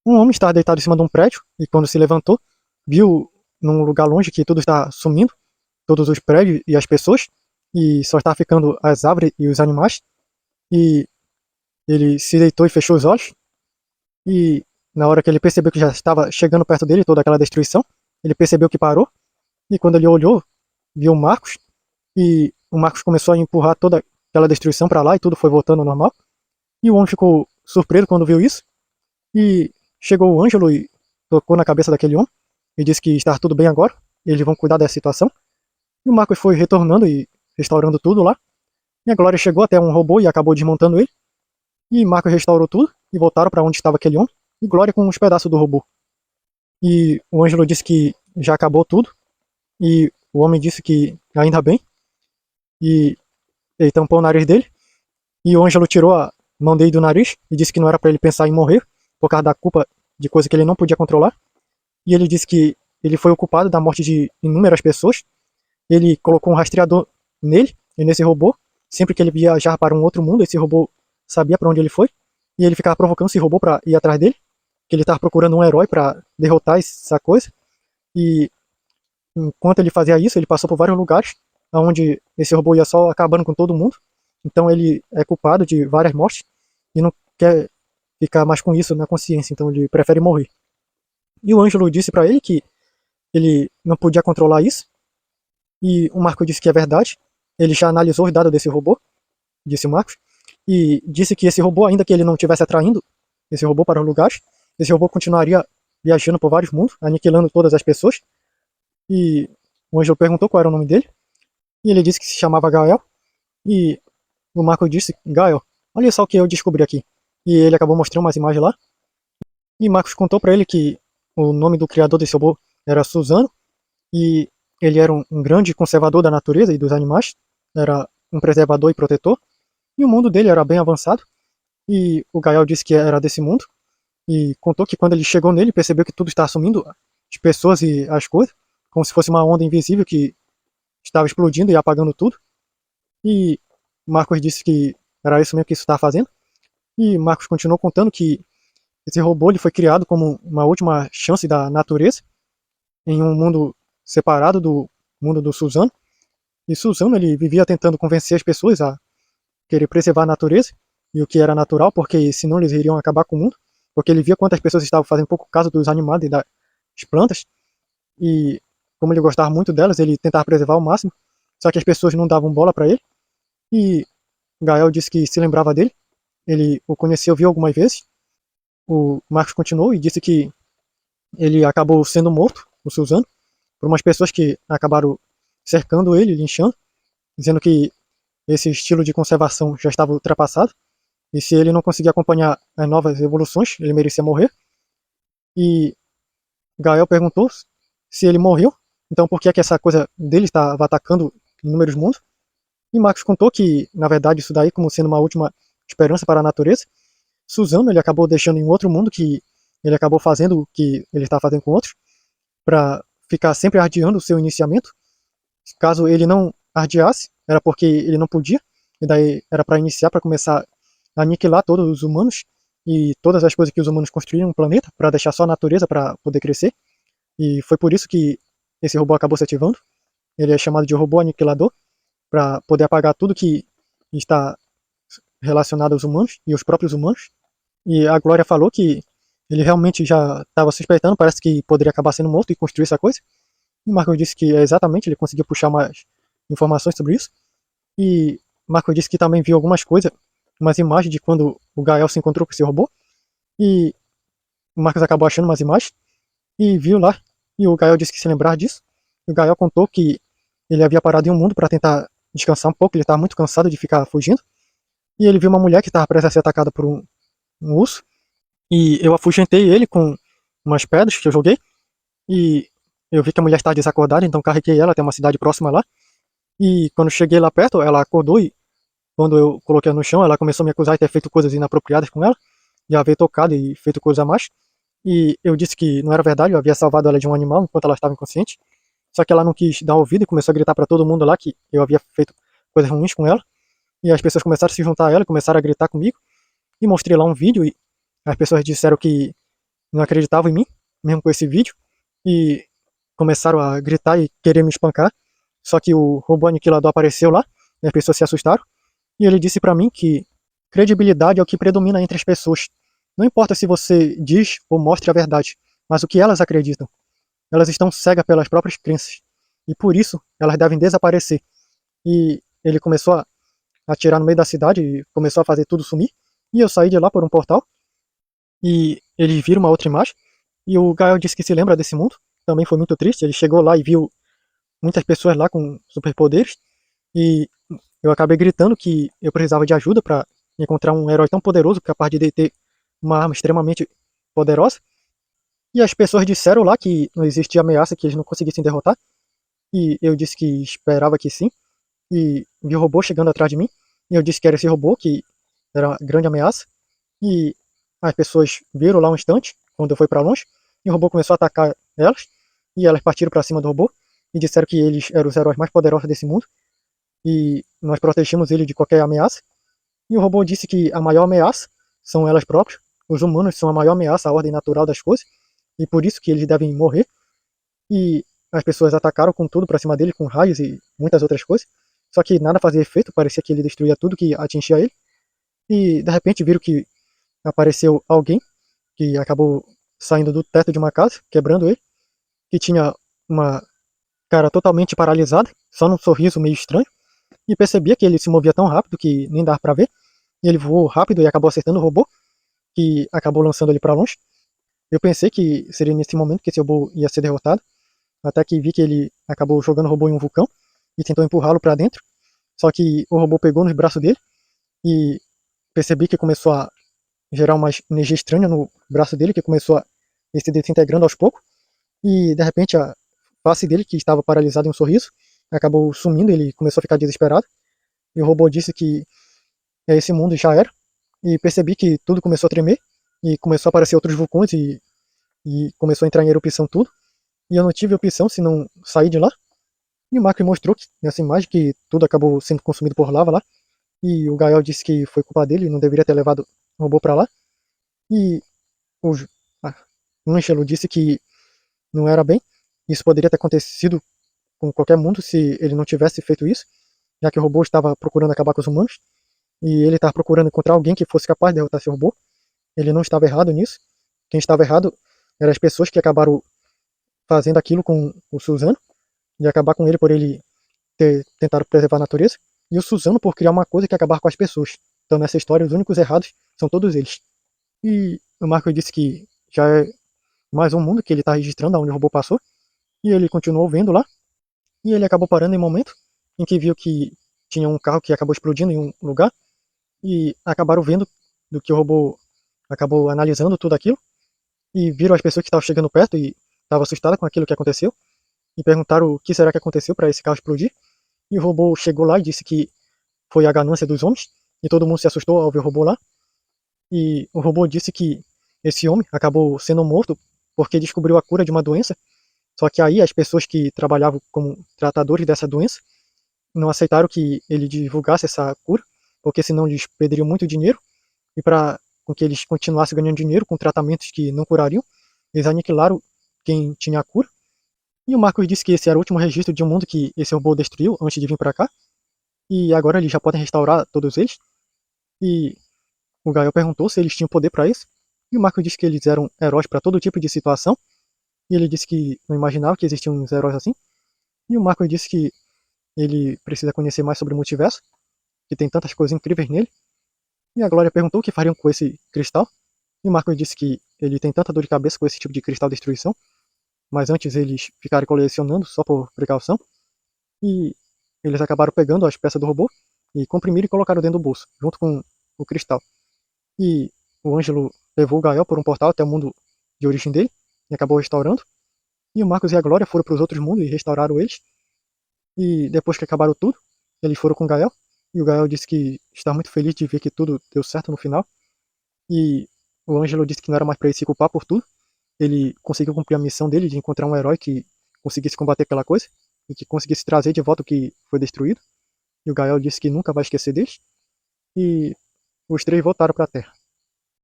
Um homem estava deitado em cima de um prédio e quando se levantou, viu num lugar longe que tudo está sumindo, todos os prédios e as pessoas, e só está ficando as árvores e os animais. E ele se deitou e fechou os olhos. E na hora que ele percebeu que já estava chegando perto dele toda aquela destruição, ele percebeu que parou. E quando ele olhou, viu o Marcos. E o Marcos começou a empurrar toda aquela destruição para lá e tudo foi voltando ao normal. E o homem ficou surpreso quando viu isso. E chegou o Ângelo e tocou na cabeça daquele homem e disse que está tudo bem agora. Eles vão cuidar da situação. E o Marcos foi retornando e restaurando tudo lá. E a Glória chegou até um robô e acabou desmontando ele. E Marcos restaurou tudo e voltaram para onde estava aquele homem. E Glória com uns pedaços do robô. E o Ângelo disse que já acabou tudo. E o homem disse que ainda bem. E ele tampou o nariz dele. E o Ângelo tirou a mão dele do nariz e disse que não era para ele pensar em morrer por causa da culpa de coisa que ele não podia controlar. E ele disse que ele foi o culpado da morte de inúmeras pessoas. Ele colocou um rastreador nele e nesse robô. Sempre que ele viajar para um outro mundo, esse robô sabia para onde ele foi. E ele ficava provocando esse robô para ir atrás dele. Que ele estava procurando um herói para derrotar essa coisa. E enquanto ele fazia isso, ele passou por vários lugares onde esse robô ia só acabando com todo mundo. Então ele é culpado de várias mortes e não quer ficar mais com isso na consciência, então ele prefere morrer. E o Ângelo disse para ele que ele não podia controlar isso, e o Marco disse que é verdade. Ele já analisou os dados desse robô, disse o Marcos, e disse que esse robô, ainda que ele não estivesse atraindo esse robô para os lugares, esse robô continuaria viajando por vários mundos, aniquilando todas as pessoas. E o Ângelo perguntou qual era o nome dele, e ele disse que se chamava Gael, e o Marco disse, Gael, olha só o que eu descobri aqui. E ele acabou mostrando umas imagens lá, e Marcos contou para ele que o nome do criador desse robô era Suzano, e ele era um grande conservador da natureza e dos animais, era um preservador e protetor, e o mundo dele era bem avançado, e o Gael disse que era desse mundo, e contou que quando ele chegou nele, percebeu que tudo estava sumindo, as pessoas e as coisas, como se fosse uma onda invisível que estava explodindo e apagando tudo, e Marcos disse que era isso mesmo que isso estava fazendo, e Marcos continuou contando que esse robô ele foi criado como uma última chance da natureza, em um mundo separado do mundo do Suzano. E Suzano ele vivia tentando convencer as pessoas a querer preservar a natureza e o que era natural, porque senão eles iriam acabar com o mundo, porque ele via quantas pessoas estavam fazendo pouco caso dos animais e das plantas, e como ele gostava muito delas, ele tentava preservar ao máximo, só que as pessoas não davam bola para ele, e Gael disse que se lembrava dele, ele o conheceu, viu algumas vezes. O Marcos continuou e disse que ele acabou sendo morto, o Suzano, por umas pessoas que acabaram cercando ele, linchando, dizendo que esse estilo de conservação já estava ultrapassado, e se ele não conseguia acompanhar as novas evoluções, ele merecia morrer. E Gael perguntou se ele morreu, então por que, é que essa coisa dele estava atacando inúmeros mundos. E Marcos contou que, na verdade, isso daí como sendo uma última esperança para a natureza. Suzano ele acabou deixando em outro mundo que ele acabou fazendo o que ele está fazendo com outros, para ficar sempre adiando o seu iniciamento. Caso ele não adiasse, era porque ele não podia, e daí era para iniciar, para começar a aniquilar todos os humanos e todas as coisas que os humanos construíram no planeta, para deixar só a natureza para poder crescer. E foi por isso que esse robô acabou se ativando. Ele é chamado de robô aniquilador, para poder apagar tudo que está relacionado aos humanos e os próprios humanos. E a Glória falou que ele realmente já estava suspeitando, parece que poderia acabar sendo morto e construir essa coisa. E o Marco disse que é exatamente, ele conseguiu puxar mais informações sobre isso. E Marco disse que também viu algumas coisas, umas imagens de quando o Gael se encontrou com esse robô. E o Marcos acabou achando umas imagens e viu lá. E o Gael disse que se lembrar disso. E o Gael contou que ele havia parado em um mundo para tentar descansar um pouco, ele estava muito cansado de ficar fugindo. E ele viu uma mulher que estava prestes a ser atacada por um urso. E eu afugentei ele com umas pedras que eu joguei. E eu vi que a mulher estava desacordada, então carreguei ela até uma cidade próxima lá. E quando cheguei lá perto, ela acordou e quando eu coloquei ela no chão, ela começou a me acusar de ter feito coisas inapropriadas com ela, de haver tocado e feito coisas a mais. E eu disse que não era verdade, eu havia salvado ela de um animal enquanto ela estava inconsciente. Só que ela não quis dar ouvido e começou a gritar para todo mundo lá que eu havia feito coisas ruins com ela. E as pessoas começaram a se juntar a ela, começaram a gritar comigo. E mostrei lá um vídeo e as pessoas disseram que não acreditavam em mim, mesmo com esse vídeo, e começaram a gritar e querer me espancar. Só que o robô aniquilador apareceu lá, e as pessoas se assustaram, e ele disse pra mim que credibilidade é o que predomina entre as pessoas. Não importa se você diz ou mostra a verdade, mas o que elas acreditam. Elas estão cegas pelas próprias crenças, e por isso elas devem desaparecer. E ele começou a atirar no meio da cidade e começou a fazer tudo sumir, e eu saí de lá por um portal, e eles viram uma outra imagem, e o Gael disse que se lembra desse mundo, também foi muito triste, ele chegou lá e viu muitas pessoas lá com superpoderes, e eu acabei gritando que eu precisava de ajuda para encontrar um herói tão poderoso, capaz de ter uma arma extremamente poderosa, e as pessoas disseram lá que não existia ameaça, que eles não conseguissem derrotar, e eu disse que esperava que sim, e vi o robô chegando atrás de mim, e eu disse que era esse robô, que era uma grande ameaça, e as pessoas viram lá um instante, quando eu fui para longe, e o robô começou a atacar elas, e elas partiram para cima do robô, e disseram que eles eram os heróis mais poderosos desse mundo, e nós protegemos ele de qualquer ameaça, e o robô disse que a maior ameaça são elas próprias, os humanos são a maior ameaça à ordem natural das coisas, e por isso que eles devem morrer, e as pessoas atacaram com tudo para cima dele, com raios e muitas outras coisas, só que nada fazia efeito, parecia que ele destruía tudo que atingia ele, e de repente viram que apareceu alguém que acabou saindo do teto de uma casa, quebrando ele, que tinha uma cara totalmente paralisada, só num sorriso meio estranho, e percebia que ele se movia tão rápido que nem dava para ver, e ele voou rápido e acabou acertando o robô, que acabou lançando ele para longe. Eu pensei que seria nesse momento que esse robô ia ser derrotado, até que vi que ele acabou jogando o robô em um vulcão e tentou empurrá-lo para dentro, só que o robô pegou nos braços dele e percebi que começou a gerar uma energia estranha no braço dele, que começou a ir se desintegrando aos poucos, e de repente a face dele, que estava paralisada em um sorriso, acabou sumindo, ele começou a ficar desesperado, e o robô disse que esse mundo já era, e percebi que tudo começou a tremer, e começou a aparecer outros vulcões, e começou a entrar em erupção tudo, e eu não tive opção se não sair de lá, e o Marco mostrou que, nessa imagem que tudo acabou sendo consumido por lava lá, e o Gael disse que foi culpa dele, não deveria ter levado o robô para lá, e o ah, Ângelo disse que não era bem, isso poderia ter acontecido com qualquer mundo se ele não tivesse feito isso, já que o robô estava procurando acabar com os humanos, e ele estava procurando encontrar alguém que fosse capaz de derrotar esse robô. Ele não estava errado nisso. Quem estava errado eram as pessoas que acabaram fazendo aquilo com o Suzano, de acabar com ele por ele ter tentado preservar a natureza, e o Suzano por criar uma coisa que acabar com as pessoas. Então nessa história os únicos errados são todos eles. E o Marco disse que já é mais um mundo que ele está registrando onde o robô passou, e ele continuou vendo lá, e ele acabou parando em um momento em que viu que tinha um carro que acabou explodindo em um lugar, e acabaram vendo do que o robô acabou analisando tudo aquilo, e viram as pessoas que estavam chegando perto e estavam assustadas com aquilo que aconteceu, e perguntaram o que será que aconteceu para esse carro explodir, e o robô chegou lá e disse que foi a ganância dos homens, e todo mundo se assustou ao ver o robô lá, e o robô disse que esse homem acabou sendo morto porque descobriu a cura de uma doença, só que aí as pessoas que trabalhavam como tratadores dessa doença não aceitaram que ele divulgasse essa cura, porque senão eles perderiam muito dinheiro, e para que eles continuassem ganhando dinheiro com tratamentos que não curariam, eles aniquilaram quem tinha a cura. E o Marcos disse que esse era o último registro de um mundo que esse robô destruiu antes de vir para cá, e agora eles já podem restaurar todos eles. E o Gael perguntou se eles tinham poder para isso, e o Marcos disse que eles eram heróis para todo tipo de situação, e ele disse que não imaginava que existiam uns heróis assim, e o Marcos disse que ele precisa conhecer mais sobre o multiverso, que tem tantas coisas incríveis nele. E a Glória perguntou o que fariam com esse cristal, e o Marcos disse que ele tem tanta dor de cabeça com esse tipo de cristal de destruição, mas antes eles ficaram colecionando só por precaução, e eles acabaram pegando as peças do robô e comprimiram e colocaram dentro do bolso, junto com o cristal. E o Ângelo levou o Gael por um portal até o mundo de origem dele, e acabou restaurando, e o Marcos e a Glória foram para os outros mundos e restauraram eles, e depois que acabaram tudo, eles foram com o Gael, e o Gael disse que está muito feliz de ver que tudo deu certo no final, e o Ângelo disse que não era mais para ele se culpar por tudo, ele conseguiu cumprir a missão dele de encontrar um herói que conseguisse combater aquela coisa, e que conseguisse trazer de volta o que foi destruído, e o Gael disse que nunca vai esquecer deles, e os três voltaram para a Terra.